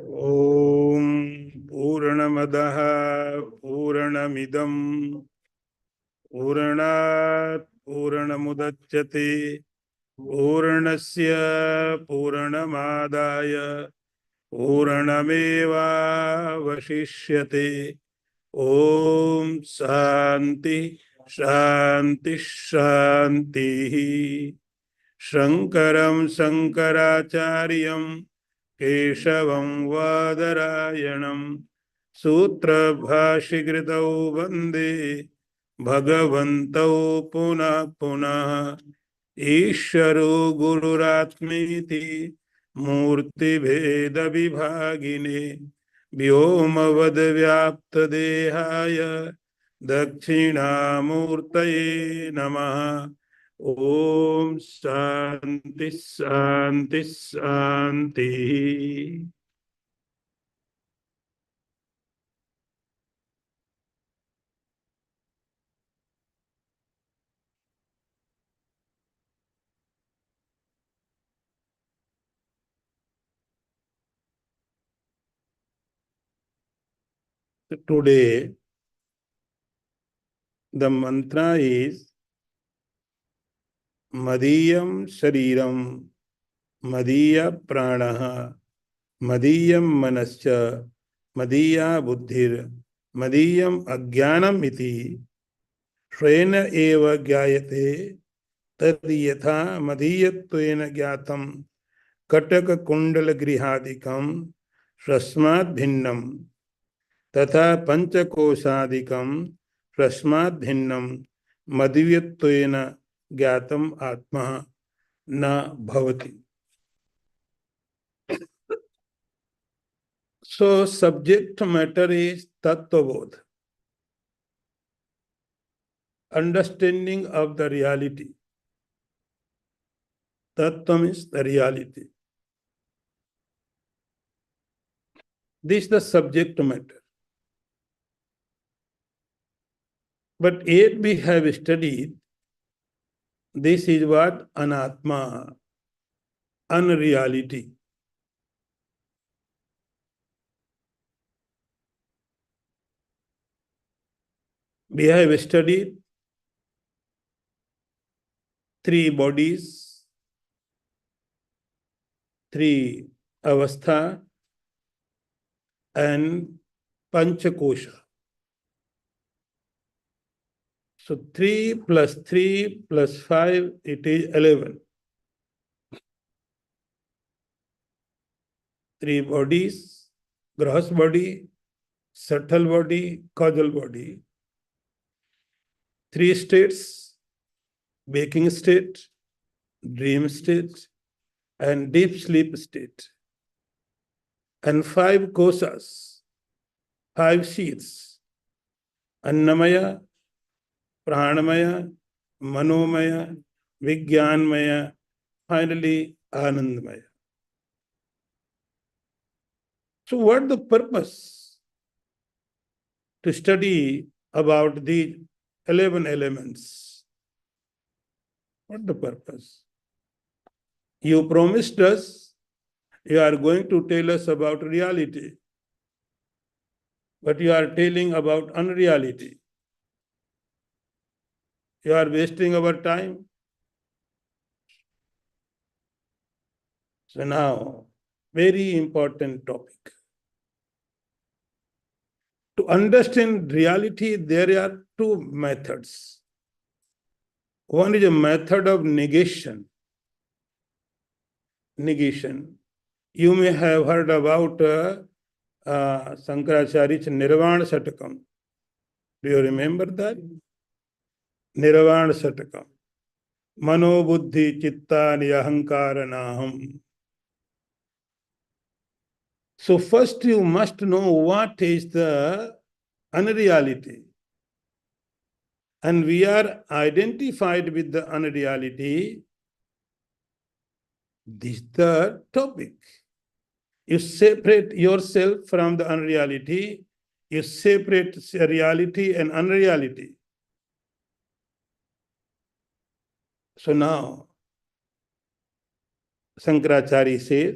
Om Purnamadaha Purnamidam Purnat Purnamudachyate Purnasya Purnamadaya Purnameva Vashishyate. Om Shanti Shanti Shanti. Shankaram Shankaracharyam Keshavam Vadarayanam Sutra Bhashikritau Vande Bhagavantau Punah Punah Isharo Gururatmiti Murti Bheda Vibhagine Vyomavad Vyapta Dehaya Dakshinamurtaye Namaha. Om Shanti Shanti Shanti. Today, the mantra is Madiyam Shariram, Madiya Pranaha, Madiyam Manascha, Madiya Buddhir, Madiyam Ajnanam iti, Shrena eva gyayate, tad yatha Madiyattvena gyatam, Kataka Kundala Grihadikam, Shrasmat Bhinnam, तथा पंचकोशादिकम रश्मात् भिन्नम मदिव्यत्वेन ज्ञातम आत्मा न भवति. So subject matter is Tattvabodh, understanding of the reality. Tattva is the reality. This is the subject matter. But yet we have studied, this is what anatma, unreality. We have studied three bodies, three avastha, and panchakosha. So 3 plus 3 plus 5, it is 11. 3 bodies, gross body, subtle body, causal body. 3 states, waking state, dream state, and deep sleep state. And 5 koshas, 5 sheaths, Annamaya, Pranamaya, Manomaya, Vijnanmaya, finally Anandamaya. So what the purpose to study about the 11 elements? What the purpose? You promised us you are going to tell us about reality, but you are telling about unreality. You are wasting our time. So now, very important topic. To understand reality, there are 2 methods. One is a method of negation. Negation. You may have heard about Shankaracharya's Nirvana Shatakam. Do you remember that? Nirvana Shatakam. Mano buddhi chittani ahankara naham. So first you must know what is the unreality. And we are identified with the unreality. This is the topic. You separate yourself from the unreality. You separate reality and unreality. So now, Shankaracharya says,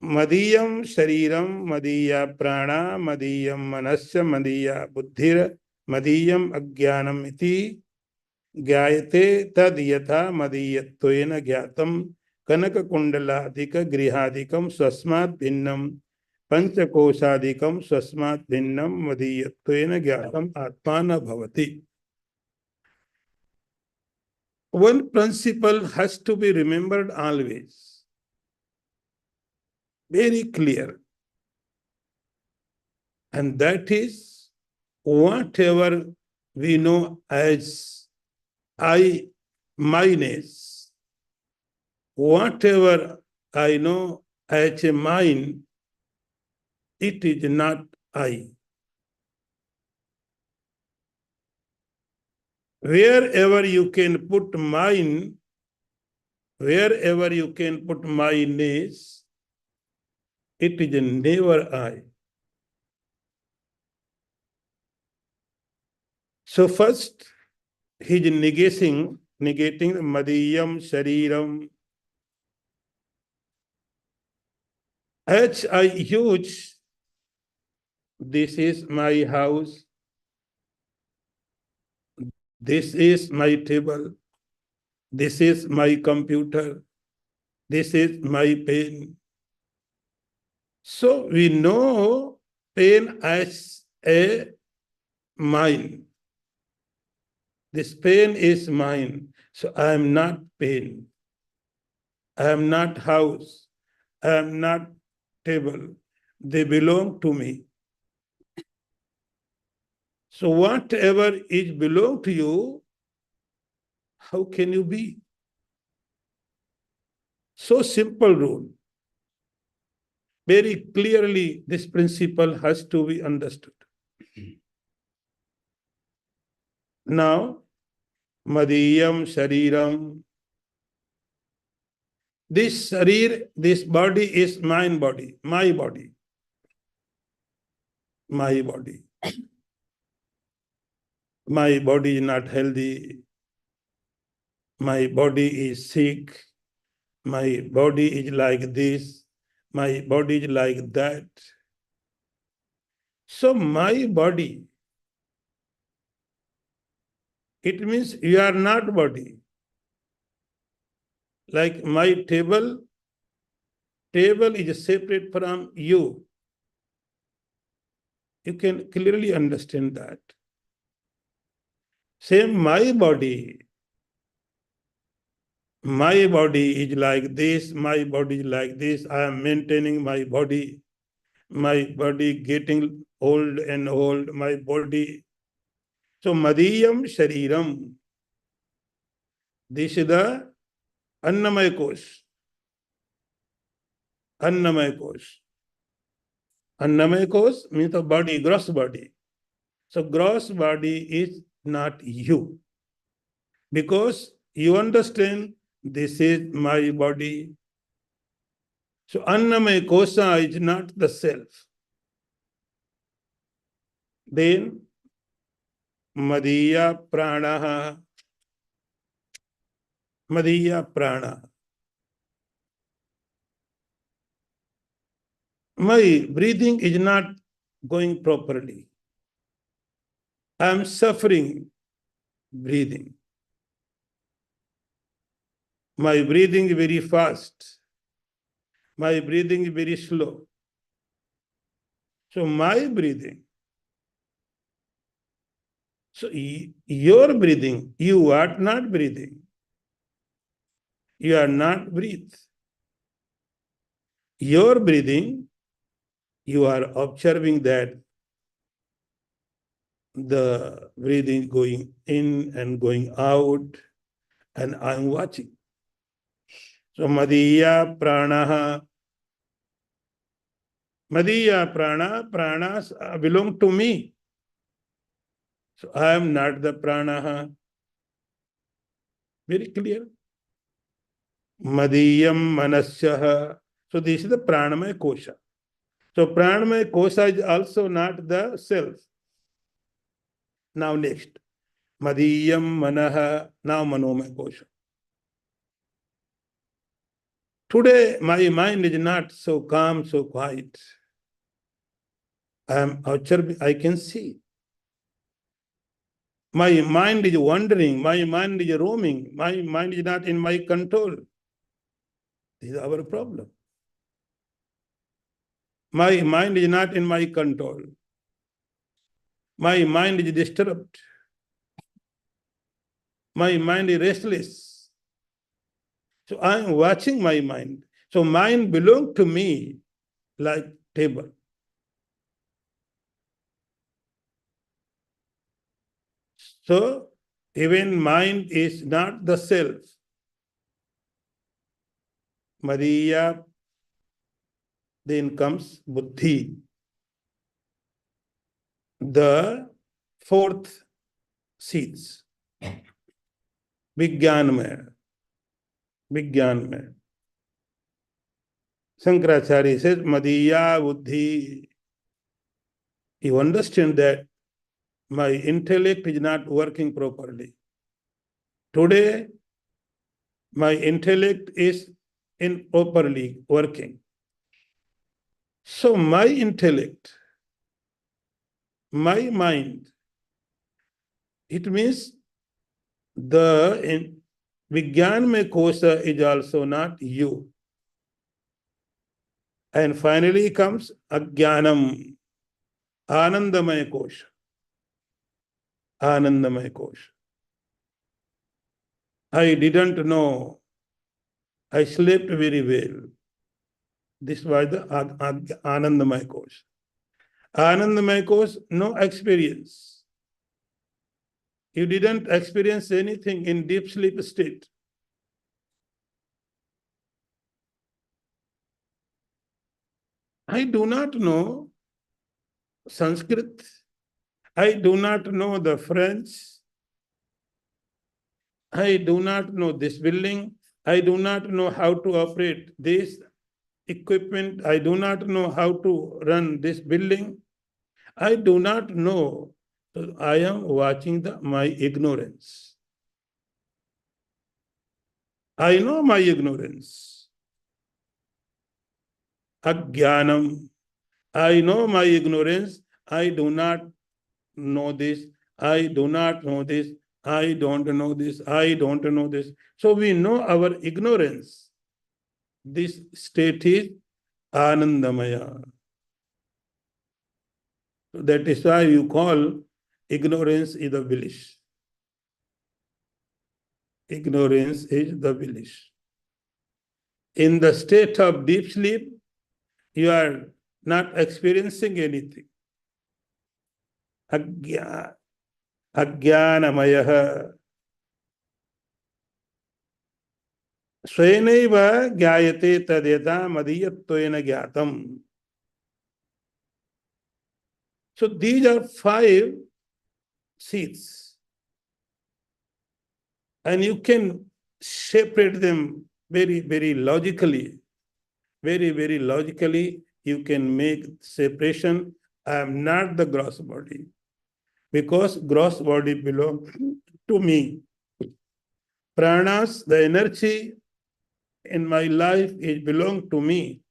Madiyam Shariram, Madiya Prana, Madiyam Manasya, Madiya Buddhir, Madiyam Agyanam iti Gyayate tad yatha Madiyattvena Gyatam Kanaka Kundaladika Grihadikam Swasmat Bhinnam Panchakoshadikam Swasmat Bhinnam Madiyattvena Gyatam Atmana Bhavati. One principle has to be remembered always. Very clear. And that is whatever we know as I, mineness, whatever I know as a mine, it is not I. Wherever you can put mine, wherever you can put mineness, it is never I. So first, he is negating Madiyam Shariram. As I use, this is my house, this is my table, this is my computer, this is my pen. So we know pen as a mine. This pen is mine. So I am not pen. I am not house. I am not table. They belong to me. So whatever is belong to you, how can you be? So simple rule. Very clearly, this principle has to be understood. Now, Madiyam Shariram. This sharir, this body is mine body, my body. My body. My body is not healthy. My body is sick. My body is like this. My body is like that. So my body, it means you are not body. Like my table is separate from you. You can clearly understand that. Same, my body is like this, my body is like this. I am maintaining my body getting old and old, my body. So Madiyam Shariram. This is the Annamaya Kosh. Annamaya Kosh. Annamaya Kosh means the body, gross body. So gross body is not you. Because you understand this is my body. So Annamaya Kosha is not the self. Then Madhya Prana. Madhya Prana. My breathing is not going properly. I am suffering breathing. My breathing is very fast. My breathing is very slow. So my breathing. So your breathing, you are not breathing. You are not breathe. Your breathing, you are observing that the breathing going in and going out, and I'm watching. So Madhya Prana. Madhya Prana, pranas belong to me. So I am not the prana. Very clear. Madhyam Manasya. So this is the pranamaya kosha. So pranamaya kosha is also not the self. Now next. Madhyam Manaha. Now Manomaya kosha. Today, my mind is not so calm, so quiet. I can see. My mind is wandering, my mind is roaming, my mind is not in my control. This is our problem. My mind is not in my control. My mind is disturbed. My mind is restless. So I am watching my mind. So mind belongs to me like table. So even mind is not the self. Mariya, then comes buddhi. The fourth seeds. विज्ञान में Shankaracharya says, Madhya Buddhi. You understand that my intellect is not working properly. Today, my intellect is improperly working. So my intellect, my mind, it means the Vijnanmaya kosha is also not you. And finally comes Ajnanam, Anandamaya kosha. Anandamaya kosha. I didn't know. I slept very well. This was the Anandamaya kosha. Anandamaya kosha, no experience. You didn't experience anything in deep sleep state. I do not know Sanskrit. I do not know the French. I do not know this building. I do not know how to operate this equipment. I do not know how to run this building. I do not know. So I am watching my ignorance. I know my ignorance. Ajnanam. I know my ignorance. I do not know this. I do not know this. I don't know this. I don't know this. So we know our ignorance. This state is Anandamaya. So that is why you call ignorance is the bliss. Ignorance is the bliss. In the state of deep sleep, you are not experiencing anything. Ajnanamaya. Swenaiv gyayate tadyata madhiyattvena gyatam. So these are 5 seeds. And you can separate them very, very logically. Very, very logically, you can make separation. I am not the gross body. Because gross body belongs to me. Pranas, the energy in my life, it belongs to me.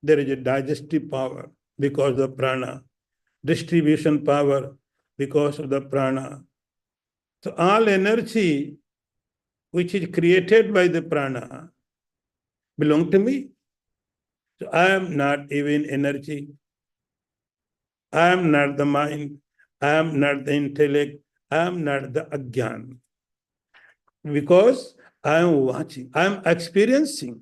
There is a digestive power because of prana, distribution power because of the prana. So all energy which is created by the prana belong to me. So I am not even energy. I am not the mind. I am not the intellect. I am not the ajnan. Because I am watching. I am experiencing.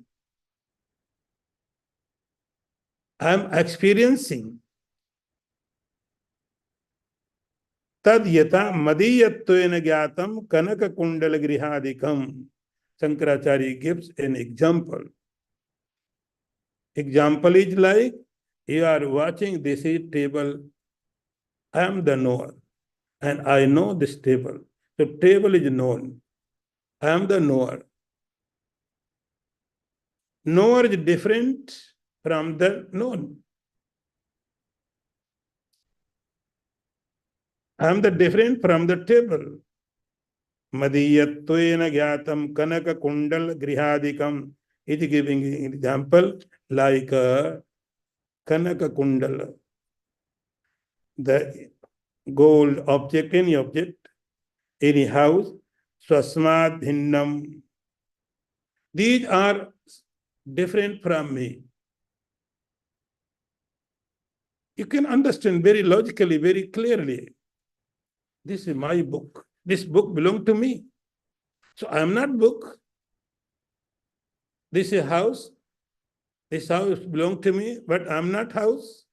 I am experiencing. Tad yata madiyattvena gyatam kanaka kundala grihadikam. Shankaracharya gives an example. Example is like you are watching this is table. I am the knower and I know this table. So table is known. I am the knower. Knower is different from the known. I am the different from the table. Madiyattvena gyatam kanaka kundal grihadikam. It is giving an example like kanaka kundal, the gold object, any house, swasmad hinnam. These are different from me. You can understand very logically, very clearly. This is my book. This book belongs to me. So I am not book. This is house. This house belongs to me, but I am not house.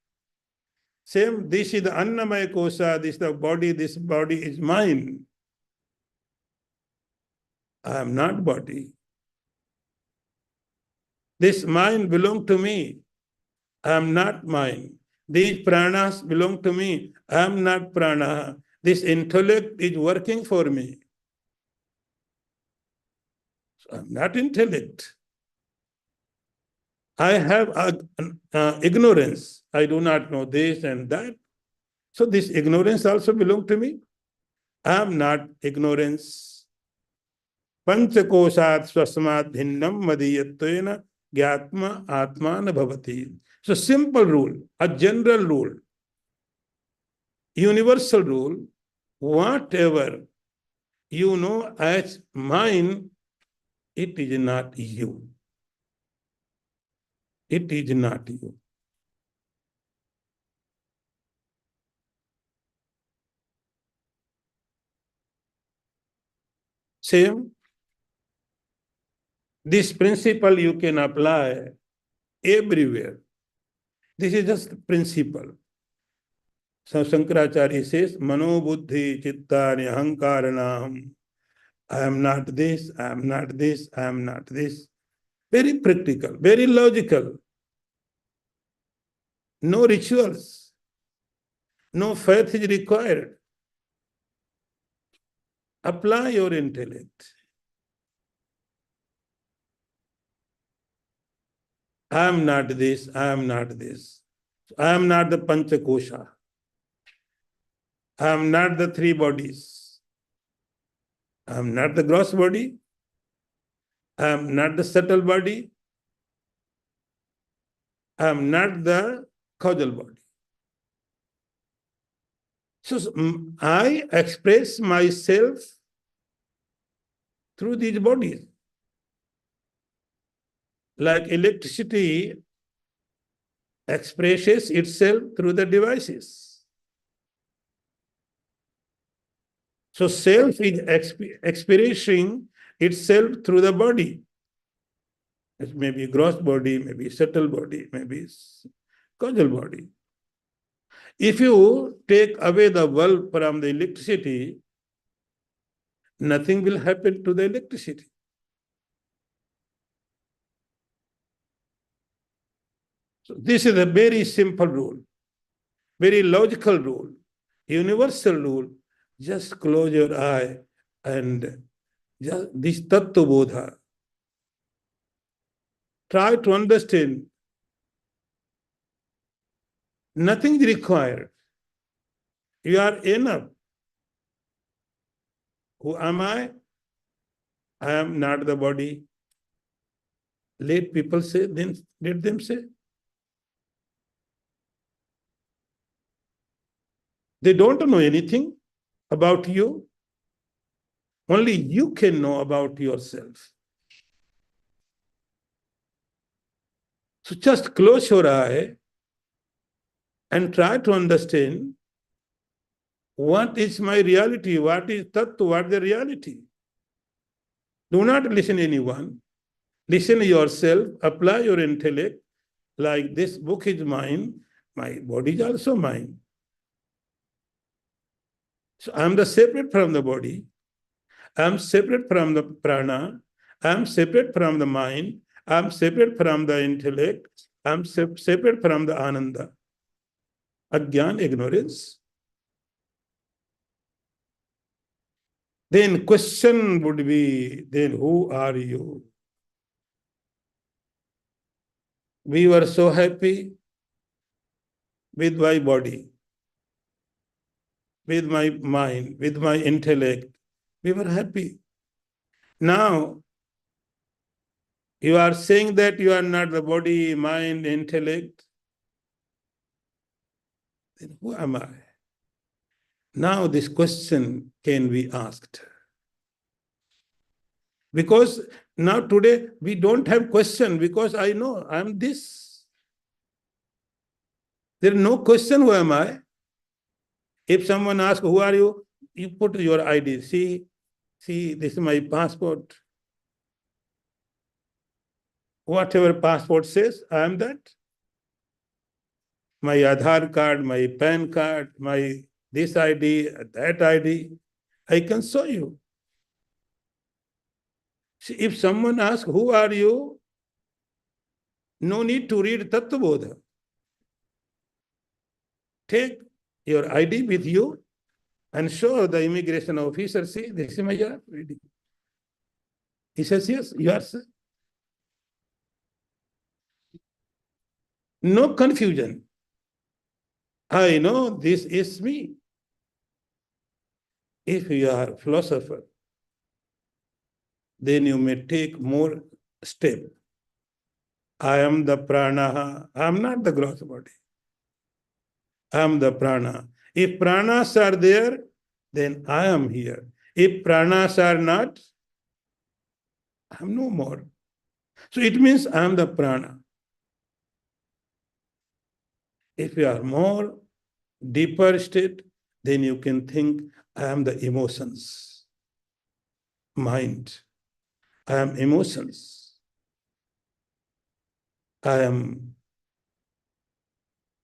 Same, this is the Annamaya Kosha, this is the body, this body is mine. I am not body. This mind belongs to me. I am not mine. These pranas belong to me. I am not prana. This intellect is working for me. So I am not intellect. I have ignorance. I do not know this and that. So this ignorance also belongs to me. I am not ignorance. Panchakoshat swasmat bhinnam madiyattvena gyatma atmana bhavati. So simple rule, a general rule, universal rule, whatever you know as mine, it is not you. It is not you. Same, this principle you can apply everywhere. This is just principle. So Shankaracharya says, Mano buddhi chittani ahankaranam. I am not this, I am not this, I am not this. Very practical, very logical. No rituals. No faith is required. Apply your intellect. I am not this, I am not this. I am not the Panchakosha. I am not the three bodies. I am not the gross body. I am not the subtle body. I am not the causal body. So I express myself through these bodies. Like electricity expresses itself through the devices. So self is experiencing itself through the body. It may be gross body, maybe subtle body, maybe causal body. If you take away the bulb from the electricity, nothing will happen to the electricity. So this is a very simple rule, very logical rule, universal rule. Just close your eye and just this Tattvabodh. Try to understand. Nothing is required. You are enough. Who am I? I am not the body. Let people say, then let them say. They don't know anything about you. Only you can know about yourself. So just close your eye and try to understand what is my reality, what is Tattva, what is the reality. Do not listen to anyone. Listen to yourself, apply your intellect, like this book is mine, my body is also mine. So I am the separate from the body, I am separate from the prana, I am separate from the mind, I am separate from the intellect, I am separate from the ananda. Ajnana, ignorance. Then question would be, then who are you? We were so happy with my body, with my mind, with my intellect, We were happy. Now, you are saying that you are not the body, mind, intellect. Then who am I? Now this question can be asked. Because now today we don't have question because I know I am this. There is no question who am I. If someone asks, who are you? You put your ID. See, this is my passport. Whatever passport says, I am that. My Aadhaar card, my PAN card, my this ID, that ID, I can show you. See, if someone asks, who are you? No need to read Tattvabodh. Take your ID with you and show the immigration officer, see, this is my ID. He says, yes, yours. No confusion. I know this is me. If you are a philosopher, then you may take more step. I am the prana. I am not the gross body. I am the prana. If pranas are there, then I am here. If pranas are not, I am no more. So it means I am the prana. If you are more deeper state, then you can think I am the emotions, mind. I am emotions. I am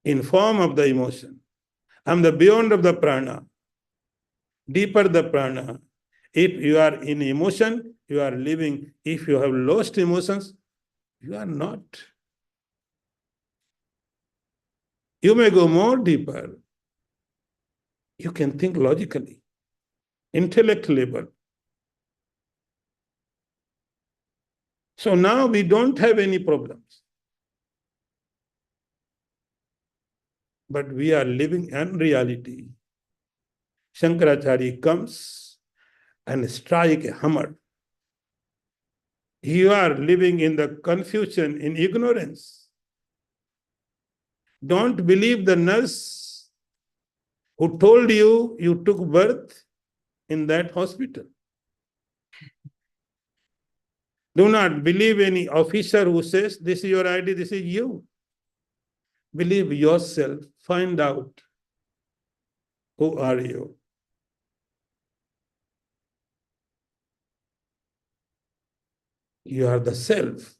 in form of the emotion. I am the beyond of the prana, deeper the prana. If you are in emotion, you are living. If you have lost emotions, you are not. You may go more deeper. You can think logically, intellect level. So now we don't have any problems. But we are living in reality. Shankaracharya comes and strike a hammer. You are living in the confusion, in ignorance. Don't believe the nurse who told you you took birth in that hospital. Do not believe any officer who says, this is your ID, this is you. Believe yourself. Find out who are you. You are the self.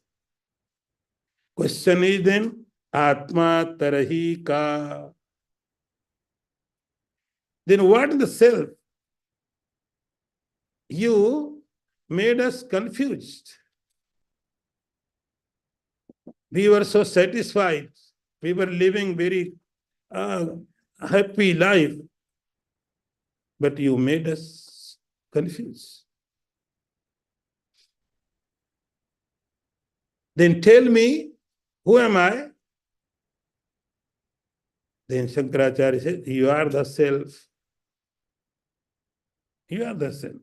Question is then, Atma Tarahi Ka. Then what is the self? You made us confused. We were so satisfied. We were living very happy life. But you made us confused. Then tell me, who am I? Then Shankaracharya says, you are the self. You are the self.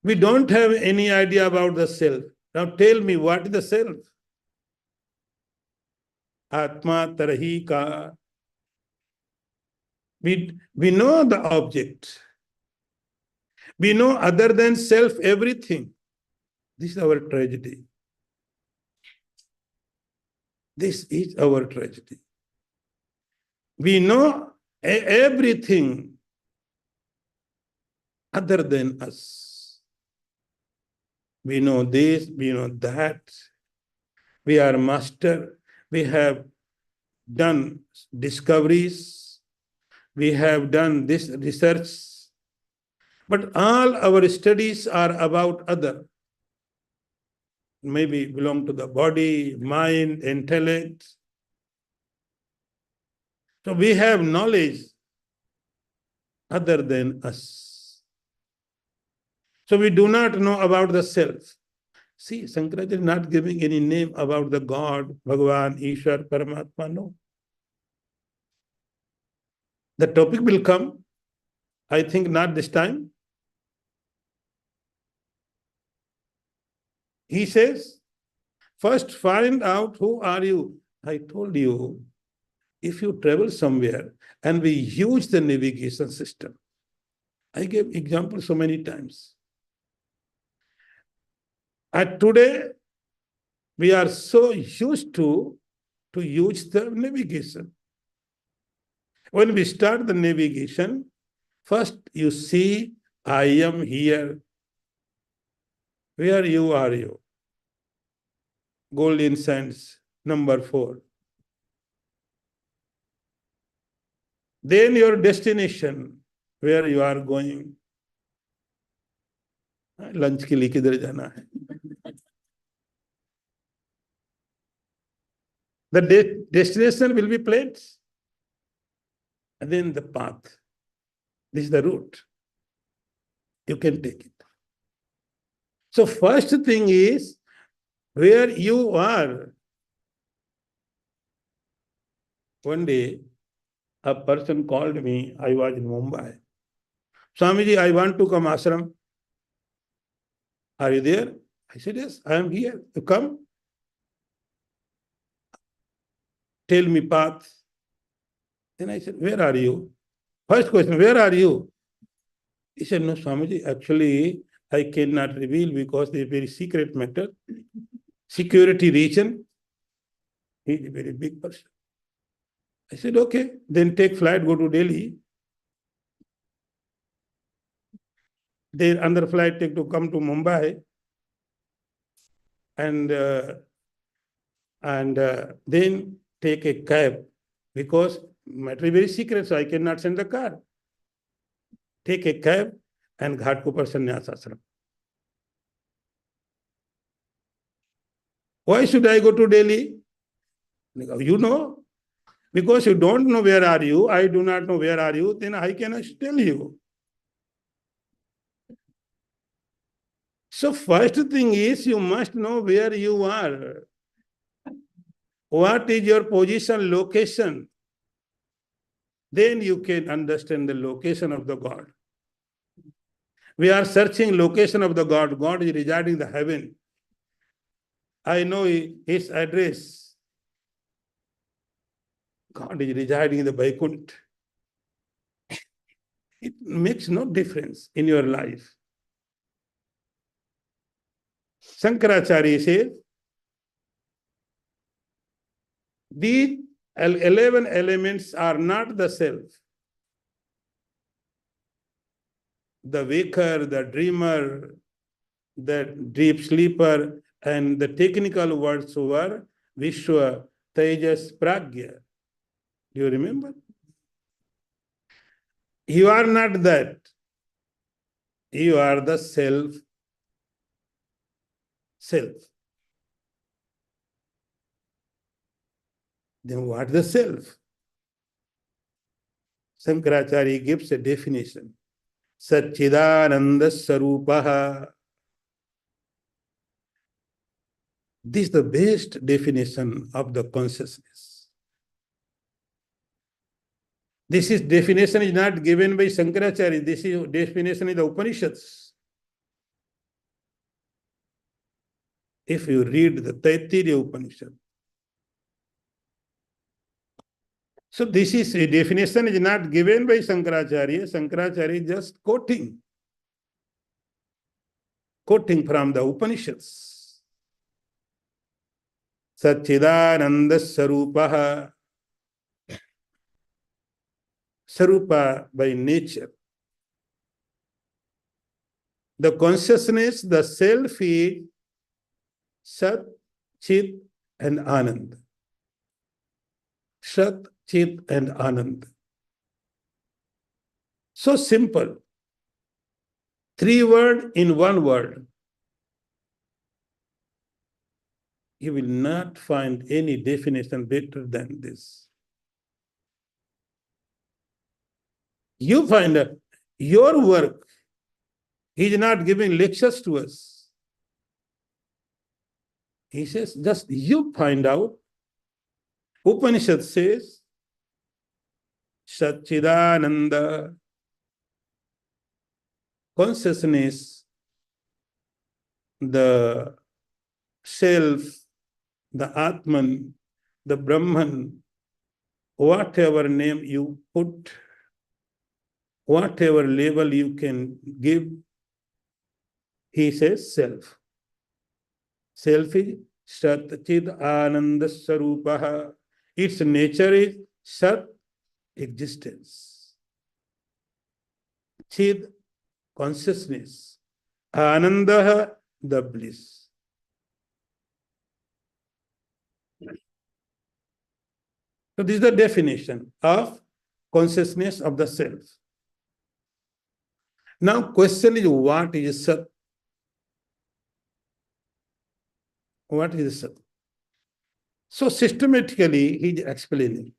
We don't have any idea about the self. Now tell me, what is the self? Atma Tarahi Ka. We know the object. We know other than self everything. This is our tragedy. This is our tragedy. We know everything other than us. We know this, we know that. We are master. We have done discoveries. We have done this research. But all our studies are about other. Maybe belong to the body, mind, intellect. So we have knowledge other than us. So we do not know about the self. See, Shankaracharya is not giving any name about the God, Bhagavan, Ishwar, Paramatma, no. The topic will come. I think not this time. He says, first find out who are you. I told you, if you travel somewhere and we use the navigation system, I gave examples so many times. And today, we are so used to use the navigation. When we start the navigation, first you see, I am here. Where you are you? Golden sands, number 4. Then your destination, where you are going. Lunch के लिए किधर जाना है? The destination will be placed. And then the path. This is the route. You can take it. So first thing is where you are. One day, a person called me. I was in Mumbai. Swamiji, I want to come ashram. Are you there? I said, yes, I am here. You come. Tell me path. Then I said, where are you? First question, where are you? He said, no, Swamiji, actually, I cannot reveal because they are very secret matter. Security region. He is a very big person. I said, okay, then take flight, go to Delhi. Then another flight take to come to Mumbai. And then take a cab because matter is very secret, so I cannot send the car. Take a cab and Ghatkopar Sannyas Ashram. Why should I go to Delhi? You know, because you don't know where are you, I do not know where are you, then I cannot tell you. So first thing is you must know where you are. What is your position, location? Then you can understand the location of the God. We are searching location of the God. God is residing in the heaven. I know his address. God is residing in the Vaikuntha. It makes no difference in your life. Shankaracharya says, these 11 elements are not the self. The waker, the dreamer, the deep sleeper, and the technical words were Vishwa, Tejas, Pragya. Do you remember? You are not that. You are the self. Self. Then what is the self? Shankaracharya gives a definition. Satchidananda Sarupaha. This is the best definition of the consciousness. This is definition is not given by Shankaracharya. This is definition in the Upanishads. If you read the Tattvabodh Upanishad. So this is a definition is not given by Shankaracharya. Shankaracharya is just quoting from the Upanishads. Satchidananda Sarupaha. Sarupa by nature. The consciousness, the self is Sat, Chit, and Anand. Sat, Chit, and Anand. So simple. 3 words in 1 word. You will not find any definition better than this. You find that your work, he is not giving lectures to us. He says, just you find out. Upanishad says, Satchidananda. consciousness, the self, the Atman, the Brahman, whatever name you put, whatever label you can give, he says self. Self is Sat Chid Ananda Sarupaha. Its nature is Sat, existence. Chid, consciousness. Ananda, the bliss. So this is the definition of consciousness of the self. Now question is, what is Sat? What is Sat? So systematically he is explaining.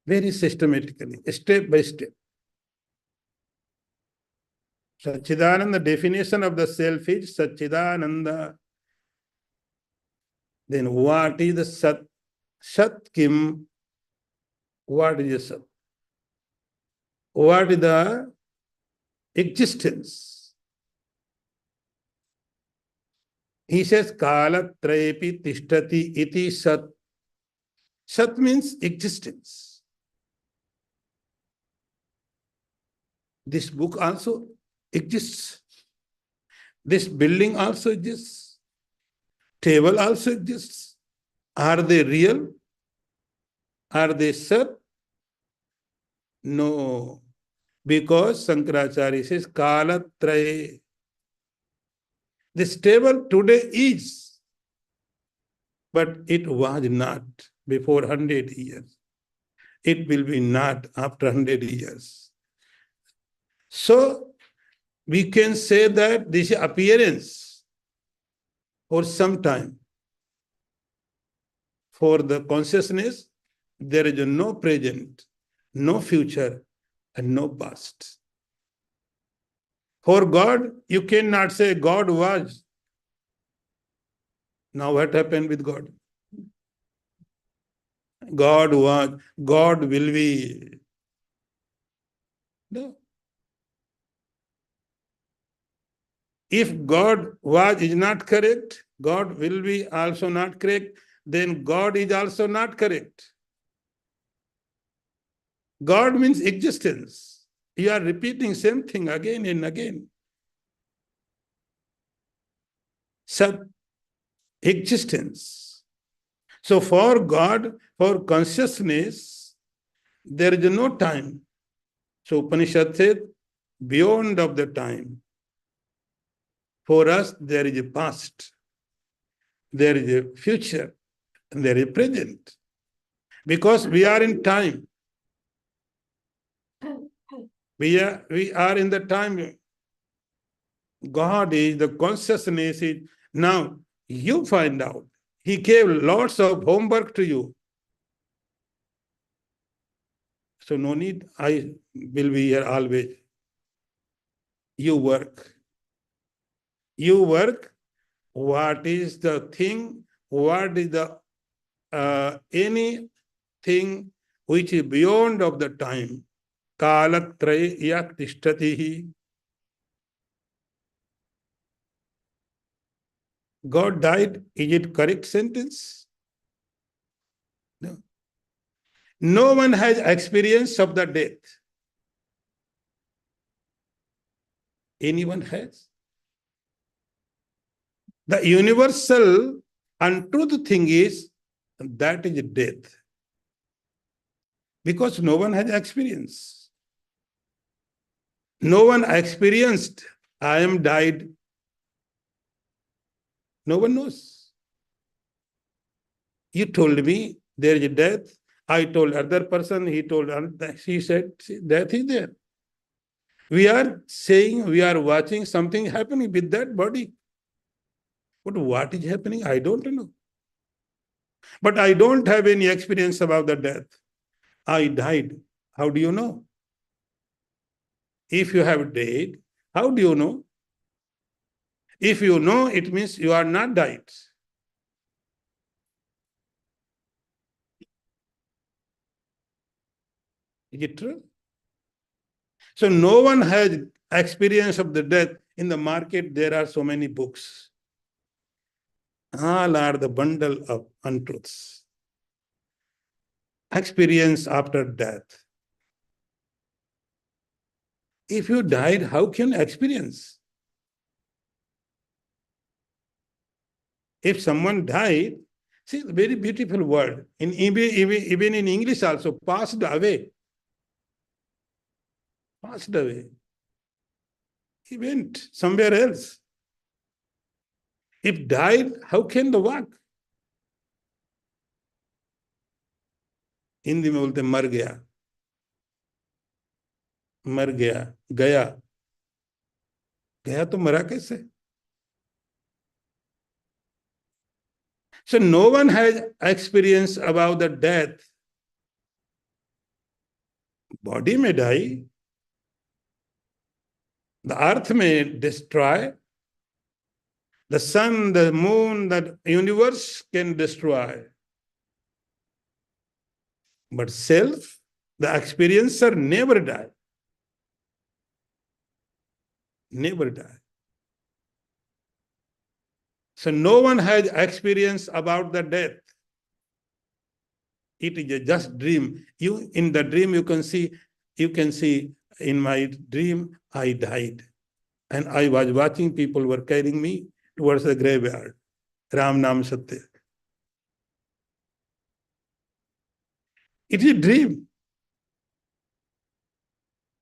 Very systematically, step by step. Satchidananda, definition of the self is Satchidananda. Then what is the Sat? Sat Kim? What is the Sat? What is the existence? He says, Kala Trayepi Tishtati iti Sat. Sat means existence. This book also exists. This building also exists. Table also exists. Are they real? Are they Sat? No. Because Shankaracharya says, Kala Traye. This table today is, but it was not before 100 years. It will be not after 100 years. So, we can say that this appearance for some time. For the consciousness, there is no present, no future, and no past. For God, you cannot say God was. Now what happened with God? God was, God will be. No. If God was is not correct, God will be also not correct, then God is also not correct. God means existence. You are repeating same thing again and again. Sat, existence. So for God, for consciousness, there is no time. So Upanishad said, beyond of the time. For us, there is a past, there is a future, and there is a present. Because we are in time. We are in the time. God is, the consciousness is. Now, you find out. He gave lots of homework to you. So no need, I will be here always. You work. You work. What is the thing? What is the anything which is beyond of the time? Kalatraya tishtatihi. God died. Is it correct sentence? No. No one has experience of the death. Anyone has? The universal untruth thing is that is death. Because no one has experience. No one experienced, I am died. No one knows. You told me there is death. I told other person, he told, she said, death is there. We are saying, we are watching something happening with that body. But what is happening? I don't know. But I don't have any experience about the death. I died. How do you know? If you have died, how do you know? If you know, it means you are not died. Is it true? So no one has experience of the death. In the market, there are so many books. All are the bundle of untruths. Experience after death. If you died, how can you experience? If someone died, see, very beautiful word. Even in English also, passed away. Passed away. He went somewhere else. If died, how can the walk? Hindi में बोलते मर गया, मर गया, गया, गया तो मरा कैसे? So no one has experience about the death. Body may die, the earth may destroy, the sun, the moon, the universe can destroy. But self, the experiencer, never die. Never die. So no one has experience about the death. It is a just dream. You in the dream you can see in my dream I died. And I was watching people were carrying me towards the graveyard. Ram Nam Satya. It is a dream.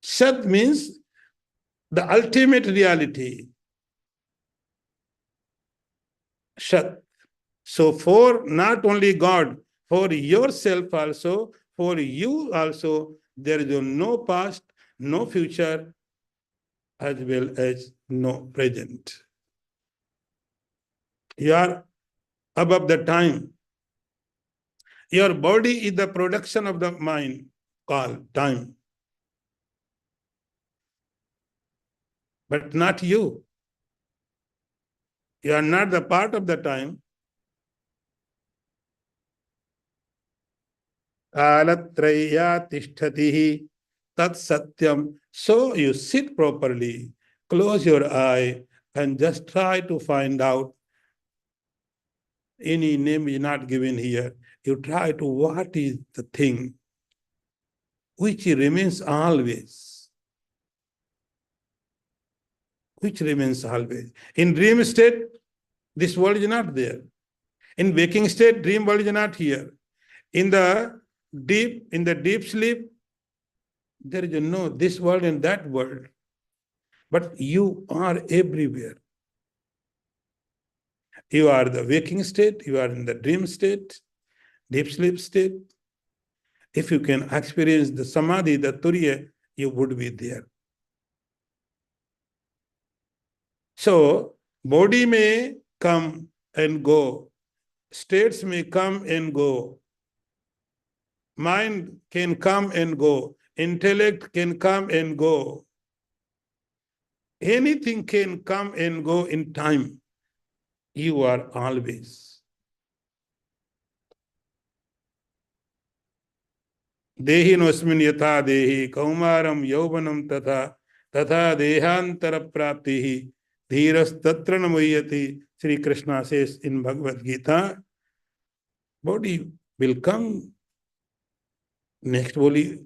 Sat means the ultimate reality. Sat. So for not only God, for yourself also, for you also, there is no past, no future, as well as no present. You are above the time. Your body is the production of the mind called time. But not you. You are not the part of the time. Kalatraya tishtatihi tat satyam. So you sit properly, close your eye, and just try to find out. Any name is not given here. You try to what is the thing which remains always. Which remains always. In dream state, this world is not there. In waking state, dream world is not here. In the deep sleep, there is no this world and that world. But you are everywhere. You are the waking state, you are in the dream state, deep sleep state. If you can experience the samadhi, the turiya, you would be there. So, body may come and go, states may come and go, mind can come and go, intellect can come and go. Anything can come and go in time. You are always. देहिनोऽस्मिन् यथा देहि कौमारं यौवनं तथा तथा देहांतर प्राप्ति धीरस्तत्र न मुह्यति. Sri Krishna says in Bhagavad Gita, body will come, next body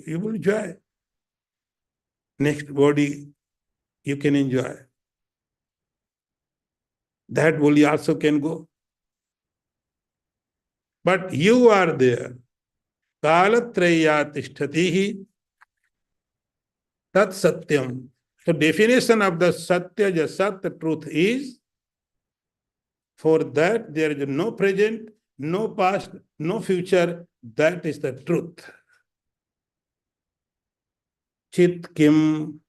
you will enjoy, next body you can enjoy, that body also can go, but you are there. Kalatraya tishtatihi tat satyam. So definition of the satya, the sat, the truth is, for that there is no present, no past, no future. That is the truth. Chit kim.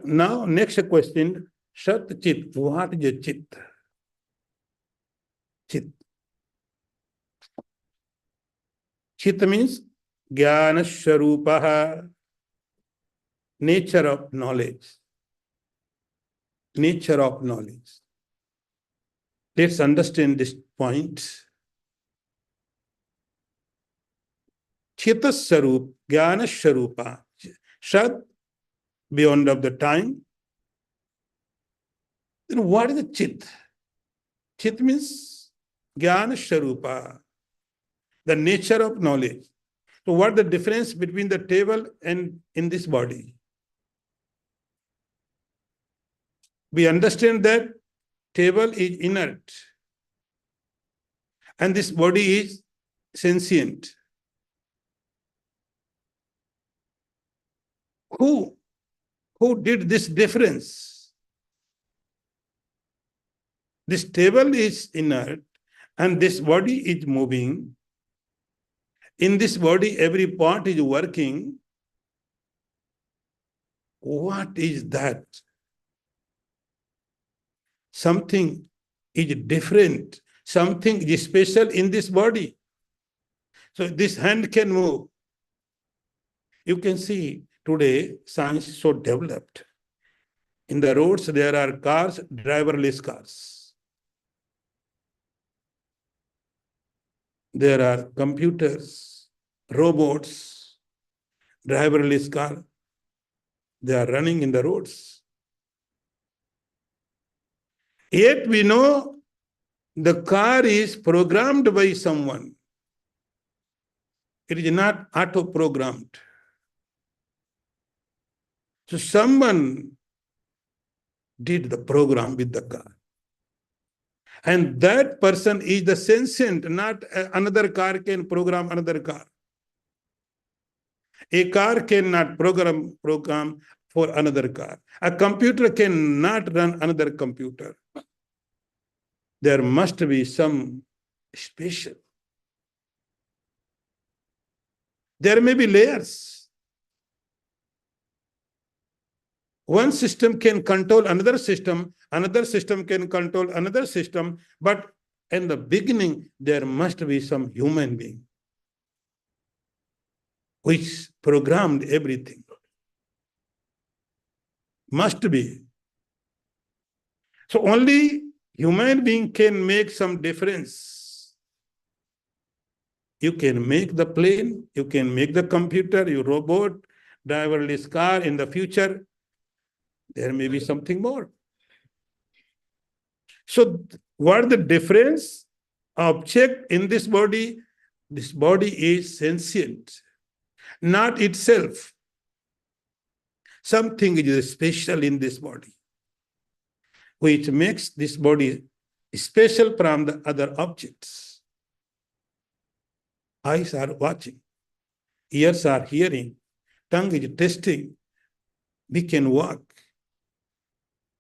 Now next question. Sat chit. What is a chit? Chit. Chit means jnana sharupaha, nature of knowledge. Nature of knowledge. Let's understand this point. Chita Sarup, Jnana Sharupa. Shat beyond of the time. Then what is the Chit? Chit means Jnana Sharupa, the nature of knowledge. So what the difference between the table and in this body? We understand that table is inert and this body is sentient. Who did this difference? This table is inert and this body is moving. In this body, every part is working. What is that? Something is different. Something is special in this body. So this hand can move. You can see today science is so developed. In the roads, there are cars, driverless cars. There are computers, robots, driverless car. They are running in the roads. Yet we know the car is programmed by someone. It is not auto-programmed. So someone did the program with the car. And that person is the sentient, not another car can program another car. A car cannot program for another car. A computer cannot run another computer. There must be some special. There may be layers. One system can control another system can control another system, but in the beginning, there must be some human being which programmed everything. Must be. So only human being can make some difference. You can make the plane, you can make the computer, your robot, driverless car. In the future, there may be something more. So what the difference? Object in this body is sentient, not itself. Something is special in this body, which makes this body special from the other objects. Eyes are watching, ears are hearing, tongue is tasting, we can walk,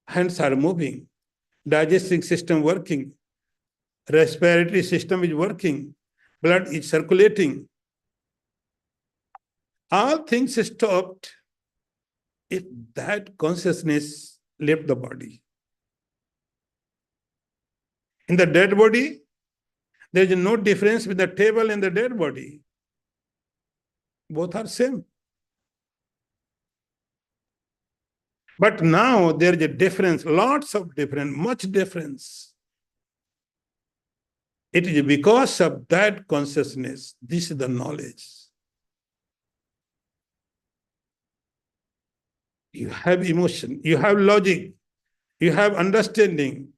hands are moving, digestive system working, respiratory system is working, blood is circulating. All things stopped if that consciousness left the body. In the dead body, there is no difference with the table and the dead body. Both are same. But now there is a difference, lots of difference, much difference. It is because of that consciousness. This is the knowledge. You have emotion, you have logic, you have understanding.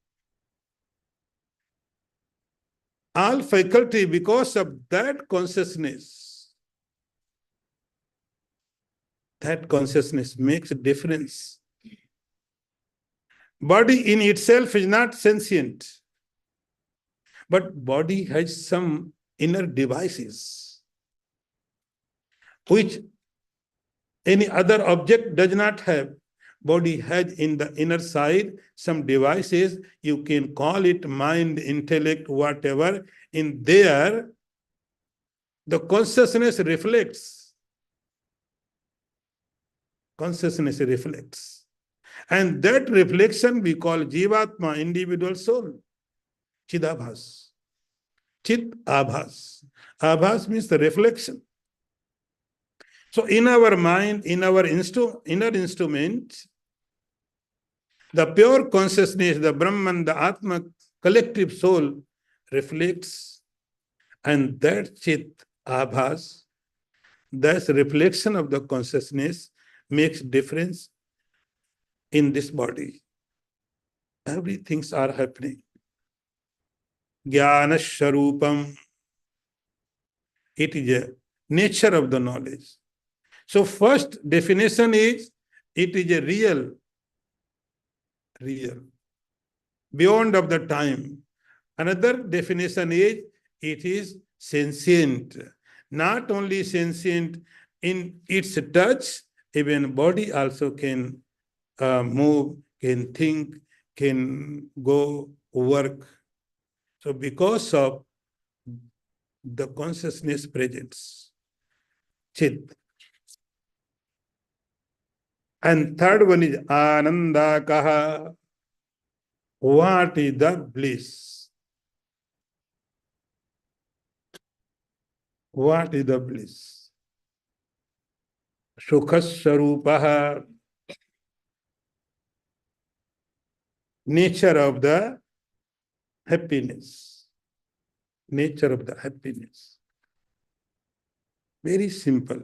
All faculty because of that consciousness. That consciousness makes a difference. Body in itself is not sentient, but body has some inner devices which any other object does not have. Body has in the inner side some devices, you can call it mind, intellect, whatever. In there, the consciousness reflects. Consciousness reflects. And that reflection we call Jivatma, individual soul. Chidabhas. Chit Abhas. Abhas means the reflection. So in our mind, in our inner instrument, the pure consciousness, the Brahman, the Atma, collective soul reflects, and that Chit Abhas, that reflection of the consciousness makes difference in this body. Everything are happening. Jnana Sharupam. It is a nature of the knowledge. So first definition is, it is a real, beyond of the time. Another definition is, it is sentient. Not only sentient in its touch, even body also can move, can think, can go work. So because of the consciousness presence, Chit. And third one is Ananda Kaha. What is the bliss? What is the bliss? Sukha nature of the happiness. Nature of the happiness. Very simple.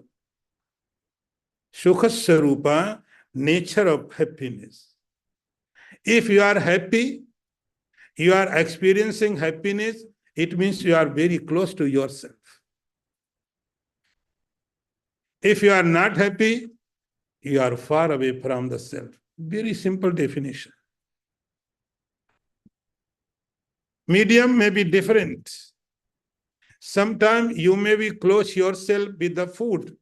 Sukha nature of happiness. If you are happy, you are experiencing happiness, it means you are very close to yourself. If you are not happy, you are far away from the self. Very simple definition. Medium may be different. Sometimes you may be close yourself with the food.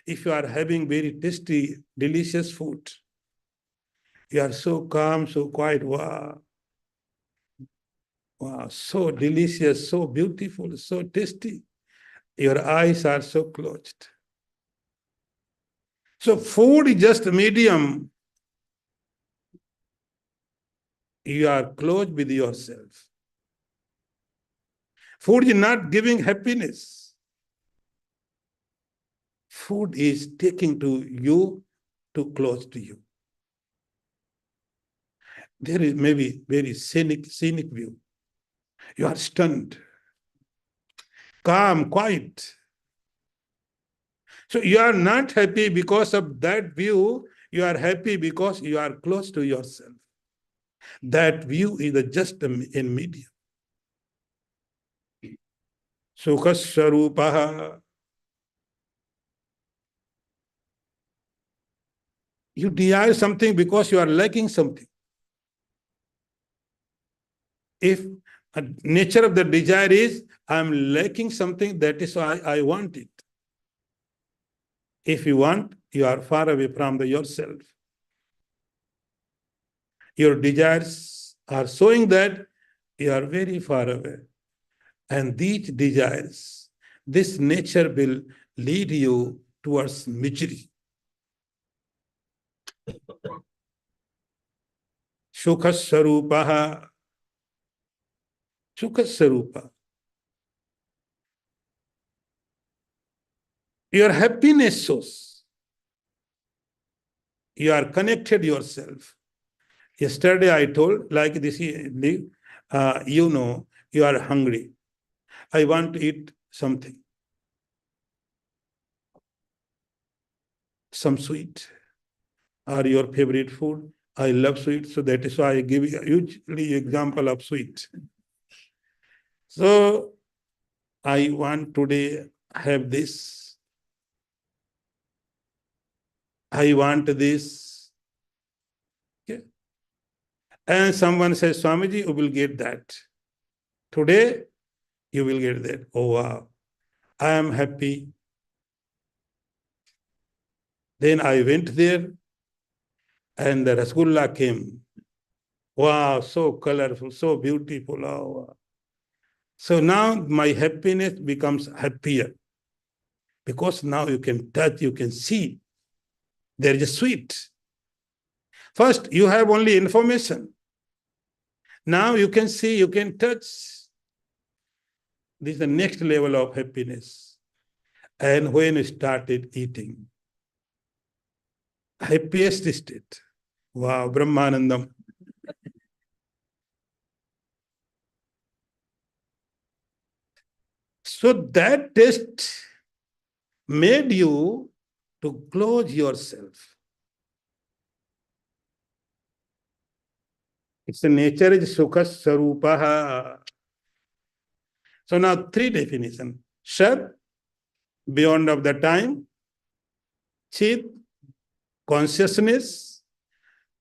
If you are having very tasty, delicious food, you are so calm, so quiet. Wow. Wow, so delicious, so beautiful, so tasty. Your eyes are so closed. So food is just a medium. You are close with yourself. Food is not giving happiness. Food is taking to you, too close to you. There is maybe very scenic view. You are stunned, calm, quiet. So you are not happy because of that view. You are happy because you are close to yourself. That view is just in medium. Sukha Swarupaha. You desire something because you are lacking something. If nature of the desire is, I am lacking something, that is why I want it. If you want, you are far away from yourself. Your desires are showing that you are very far away. And these desires, this nature will lead you towards misery. Sukha Sarupaha. Sukha Sarupa. Your happiness shows. You are connected yourself. Yesterday I told, like this, you are hungry. I want to eat something. Some sweet or your favorite food. I love sweet, so that is why I give you usually example of sweet. So I want today have this. I want this. Okay. And someone says, Swamiji, you will get that. Today, you will get that. Oh, wow. I am happy. Then I went there and the Rasgulla came. Wow, so colorful, so beautiful. Oh, wow. So now my happiness becomes happier because now you can touch, you can see. There is a sweet. First, you have only information. Now you can see, you can touch. This is the next level of happiness. And when you started eating, happiest state. Wow, Brahmanandam. So that taste made you to close yourself. Its nature is Sukha Sarupaha. So now three definitions. Sat, beyond of the time. Chit, consciousness.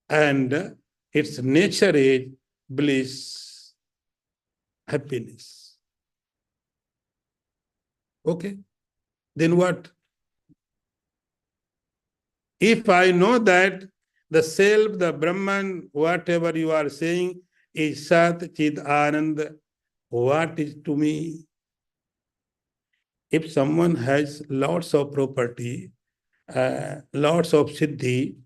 And its nature is bliss, happiness. Okay? Then what? If I know that the self, the Brahman, whatever you are saying is Sat, Chit, Anand, what is to me? If someone has lots of property, lots of siddhi,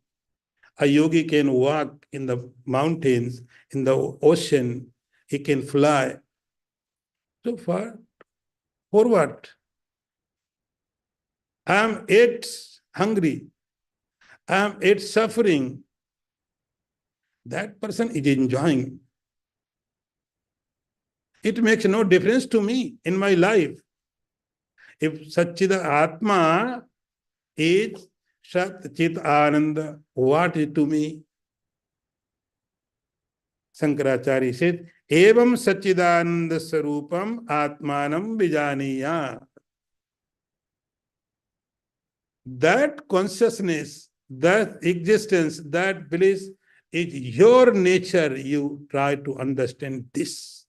a yogi can walk in the mountains, in the ocean, he can fly. So for what? I am yet hungry. I am yet suffering. That person is enjoying. It makes no difference to me in my life. If Satchida Atma is Sat Chit Ananda, what is to me? Shankaracharya said, Evam Satchidananda Sarupam Atmanam Vijaniya. That consciousness, that existence, that bliss is your nature. You try to understand this.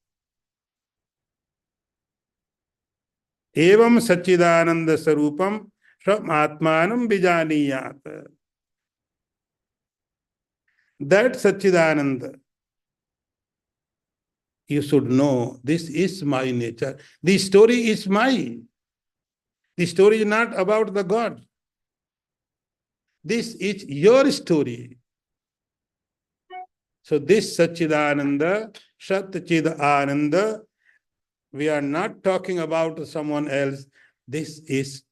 Evam Satchidananda Sarupam Swam Atmanam Vijaniyat. That Satchidananda, you should know, this is my nature. The story is mine. The story is not about the God. This is your story. So this Satchidananda, Sat Chid Ananda, we are not talking about someone else. This is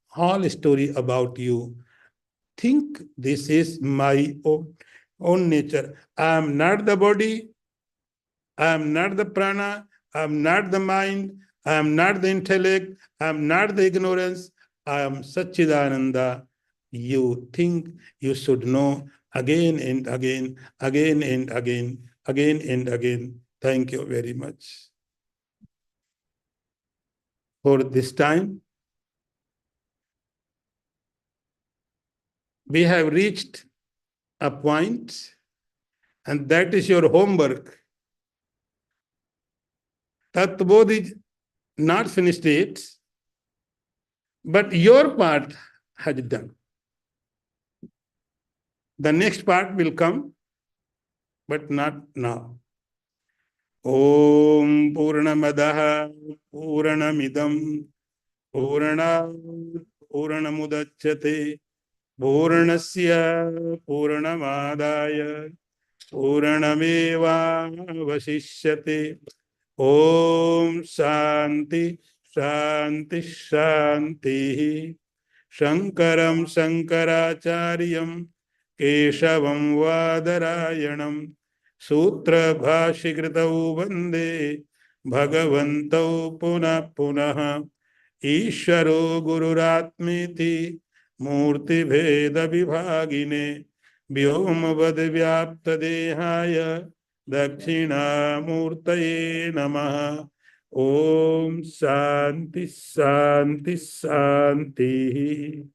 whole story about you. Think this is my own nature. I am not the body. I am not the prana. I am not the mind. I am not the intellect. I am not the ignorance. I am Satchidananda. You think you should know again and again, again and again, again and again. Thank you very much for this time. We have reached a point, and that is your homework. Tattvabodh is not finished yet, but your part has done. The next part will come, but not now. Om Purnamadah Purnamidam Purnamudachyate Purnasya Purnamadaya Purnamevavasishyate. Om Shanti Shanti Shanti. Shankaram Shankaracharyam Keshavam Vadarayanam Sutra Bhashikritau Vande Bhagavantau Punah Punah Ishvaro Gururatmiti Murti Bheda Vibhagine Vyomavad Vyapta Dehaya Dakshina Murtaye Namaha. Om Shanti Shanti Shanti.